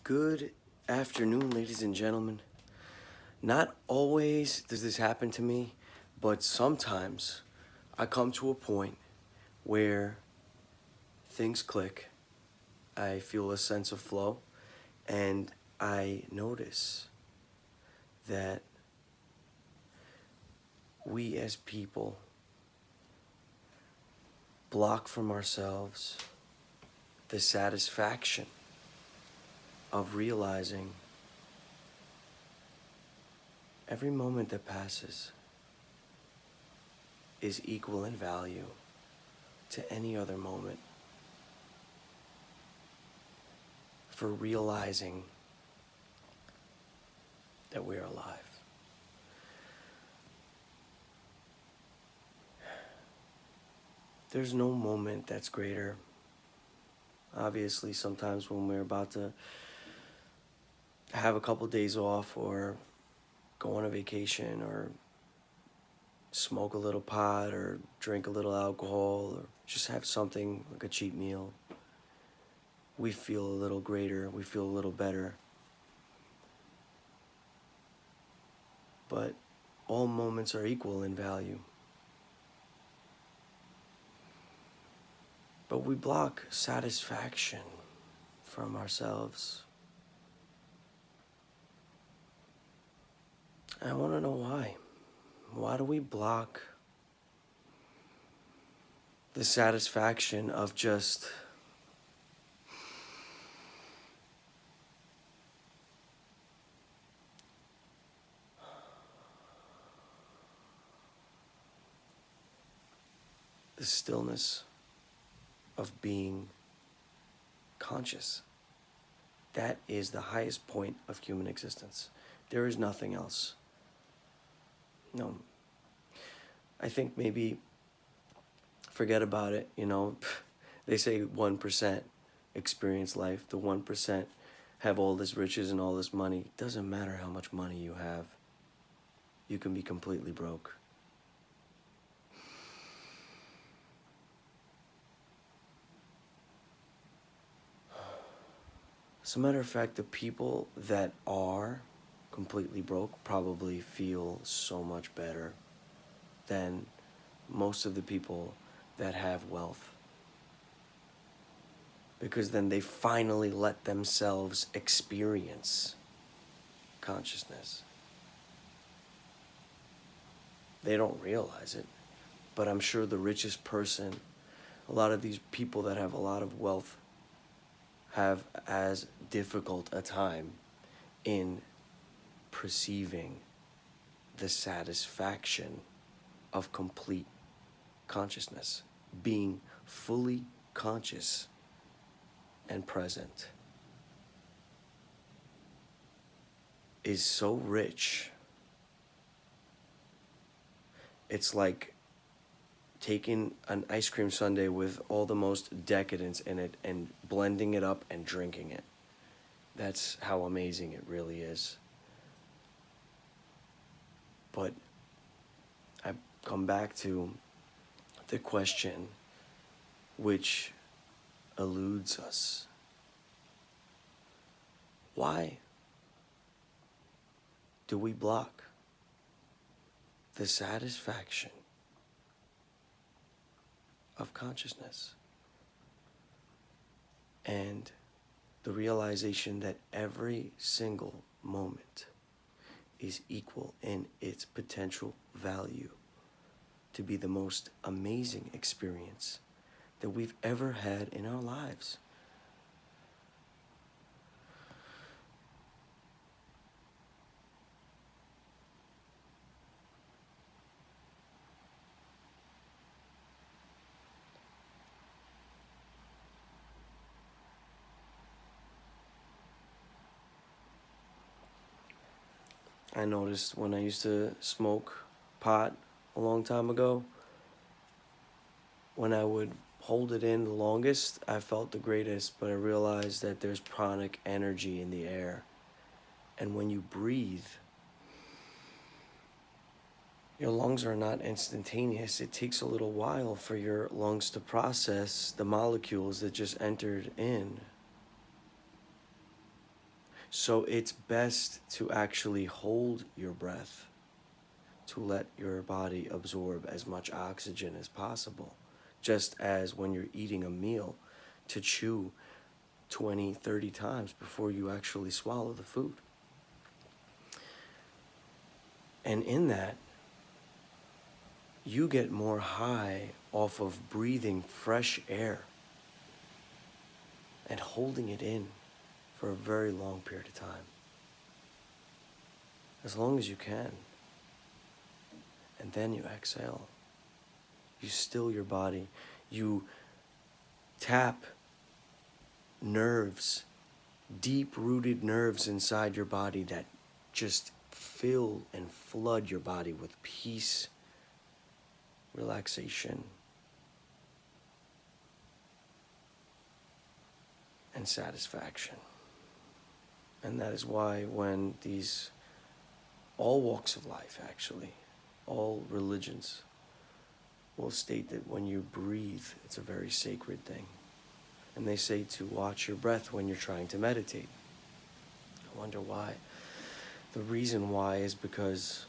Good afternoon, ladies and gentlemen. Not always does this happen to me, but sometimes I come to a point where things click. I feel a sense of flow, and I notice that we as people block from ourselves the satisfaction of realizing every moment that passes is equal in value to any other moment. For realizing that we are alive. There's no moment that's greater. Obviously, sometimes when we're about to have a couple days off or go on a vacation or smoke a little pot or drink a little alcohol or just have something like a cheap meal, we feel a little greater, we feel a little better. But all moments are equal in value. But we block satisfaction from ourselves. I want to know why. Why do we block the satisfaction of just the stillness of being conscious? That is the highest point of human existence. There is nothing else. No. I think maybe forget about it, They say 1% experience life. The 1% have all this riches and all this money. It doesn't matter how much money you have. You can be completely broke. As a matter of fact, the people that are completely broke probably feel so much better than most of the people that have wealth. Because then they finally let themselves experience consciousness. They don't realize it, but I'm sure the richest person, a lot of these people that have a lot of wealth, have as difficult a time in perceiving the satisfaction of complete consciousness, being fully conscious and present is so rich. It's like taking an ice cream sundae with all the most decadence in it and blending it up and drinking it. That's how amazing it really is. But I come back to the question which eludes us. Why do we block the satisfaction of consciousness and the realization that every single moment is equal in its potential value to be the most amazing experience that we've ever had in our lives? I noticed when I used to smoke pot a long time ago, when I would hold it in the longest, I felt the greatest, but I realized that there's pranic energy in the air. And when you breathe, your lungs are not instantaneous. It takes a little while for your lungs to process the molecules that just entered in. So it's best to actually hold your breath, to let your body absorb as much oxygen as possible. Just as when you're eating a meal, to chew 20, 30 times before you actually swallow the food. And in that, you get more high off of breathing fresh air and holding it in for a very long period of time. As long as you can. And then you exhale. You still your body. You tap nerves, deep-rooted nerves inside your body that just fill and flood your body with peace, relaxation, and satisfaction. And that is why when all walks of life actually, all religions will state that when you breathe, it's a very sacred thing. And they say to watch your breath when you're trying to meditate. I wonder why. The reason why is because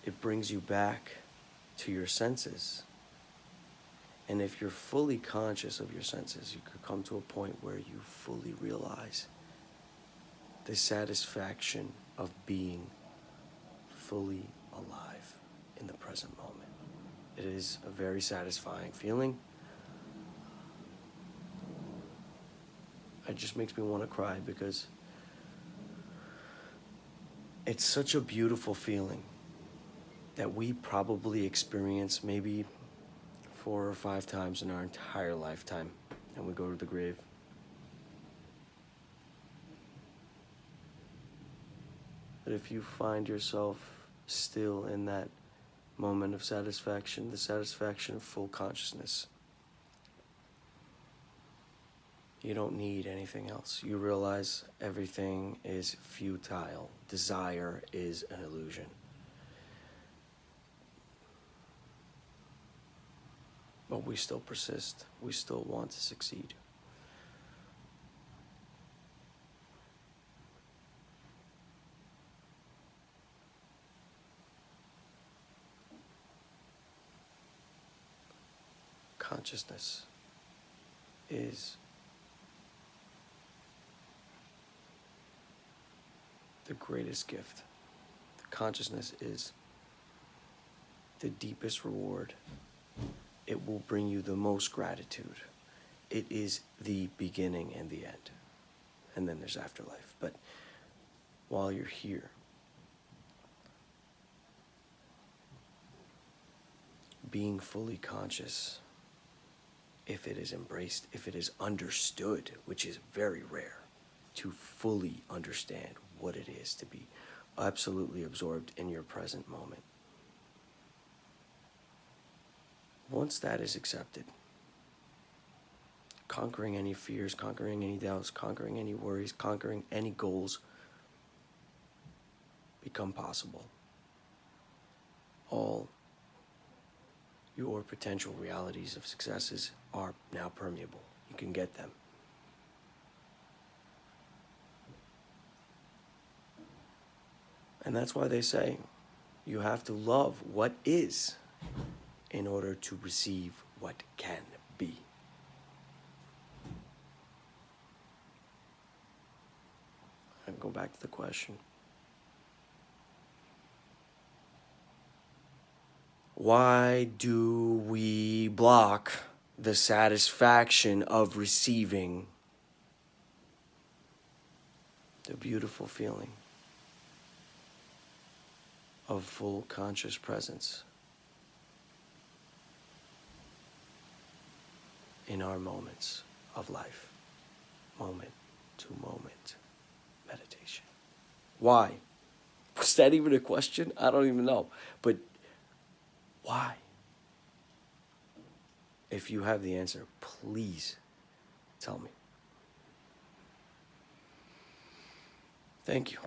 it brings you back to your senses. And if you're fully conscious of your senses, you could come to a point where you fully realize the satisfaction of being fully alive in the present moment. It is a very satisfying feeling. It just makes me want to cry because it's such a beautiful feeling that we probably experience maybe 4 or 5 times in our entire lifetime, and we go to the grave. But if you find yourself still in that moment of satisfaction, the satisfaction of full consciousness, you don't need anything else. You realize everything is futile. Desire is an illusion. But we still persist. We still want to succeed. Consciousness is the greatest gift. Consciousness is the deepest reward. It will bring you the most gratitude. It is the beginning and the end. And then there's afterlife. But while you're here, being fully conscious, if it is embraced, if it is understood, which is very rare, to fully understand what it is to be absolutely absorbed in your present moment. Once that is accepted, conquering any fears, conquering any doubts, conquering any worries, conquering any goals become possible. All your potential realities of successes are now permeable. You can get them. And that's why they say you have to love what is in order to receive what can be. And go back to the question. Why do we block the satisfaction of receiving the beautiful feeling of full conscious presence in our moments of life, moment to moment meditation? Why? Was that even a question? I don't even know. But why? If you have the answer, please tell me. Thank you.